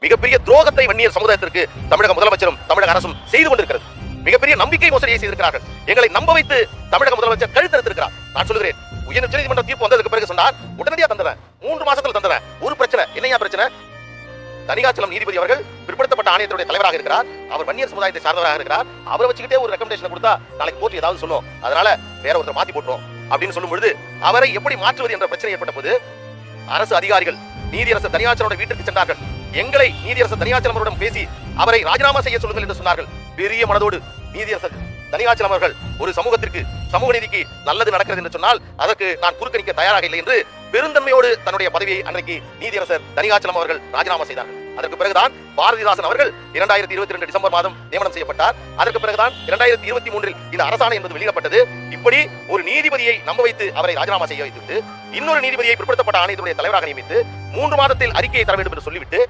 மிகப்பெரிய துரோகத்தை வன்னியர் சமுதாயத்திற்கு தமிழக முதலமைச்சரும் தமிழக அரசும் செய்து கொண்டிருக்கிறது. மிகப்பெரிய நம்பிக்கை மோசடியை செய்திருக்கிறார்கள். எங்களை நம்ப வைத்து தமிழக முதலமைச்சர் கழுத்தெடுத்திருக்கிறார். நான் சொல்கிறேன், உயர்நீதிமன்ற தீர்ப்பு வந்ததுக்கு பிறகு சொன்னார், உடனடியா தந்துறேன், 3 மாசத்துல தந்துறேன். ஒரு பிரச்சனை, என்னையா பிரச்சனை? தனிகாச்சலம் நீதிபதி அவர்கள் பிற்படுத்தப்பட்ட ஆணையத்துடைய தலைவராக இருக்கிறார். அவர் வன்னியர் சமுதாயத்தை சார்ந்தவராக இருக்கிறார். அவரை வச்சுக்கிட்டே ஒரு ரெக்கமெண்டேஷன் கொடுத்தா நாளைக்கு கோர்ட் ஏதாவது சொல்லும், அதனால வேற ஒருத்தர் மாத்தி போட்டுரும் அப்படின்னு சொல்லும் பொழுது அவரை எப்படி மாற்றுவது என்ற பிரச்சனை ஏற்பட்ட போது அரசு அதிகாரிகள் நீதியரசர் தனியாச்சலோட வீட்டுக்கு சென்றார்கள். எங்களை நீதியரசர் தனியாச்சலம் அவரிடம் பேசி அவரை ராஜினாமா செய்ய சொல்லுங்கள் என்று சொன்னார்கள். பெரிய மனதோடு நீதியரசர் தனியாச்சலம் அவர்கள் ஒரு சமூகத்திற்கு, சமூக நீதிக்கு நல்லது நடக்கிறது என்று சொன்னால் அதற்கு நான் குறுக்கணிக்க தயாராக இல்லை என்று பெருந்தன்மையோடு தன்னுடைய பதவியை அன்றைக்கு நீதியரசர் தனியாச்சலம் அவர்கள் ராஜினாமா செய்தார்கள். அதற்கு பிறகுதான் பாரதிதாசன் அவர்கள் 2022 டிசம்பர் மாதம் நியமனம் செய்யப்பட்டார். அதற்கு பிறகுதான் 2023 இந்த அரசாணை என்பது வெளியிடப்பட்டது. இப்படி ஒரு நீதிபதியை நம்ப வைத்து அவரை ராஜினாமா செய்ய வைத்துவிட்டு இன்னொரு நீதிபதியை பிற்படுத்தப்பட்ட ஆணையத்துடைய தலைவராக நியமித்து 3 மாதத்தில் அறிக்கையை தர வேண்டும் என்று சொல்லிவிட்டு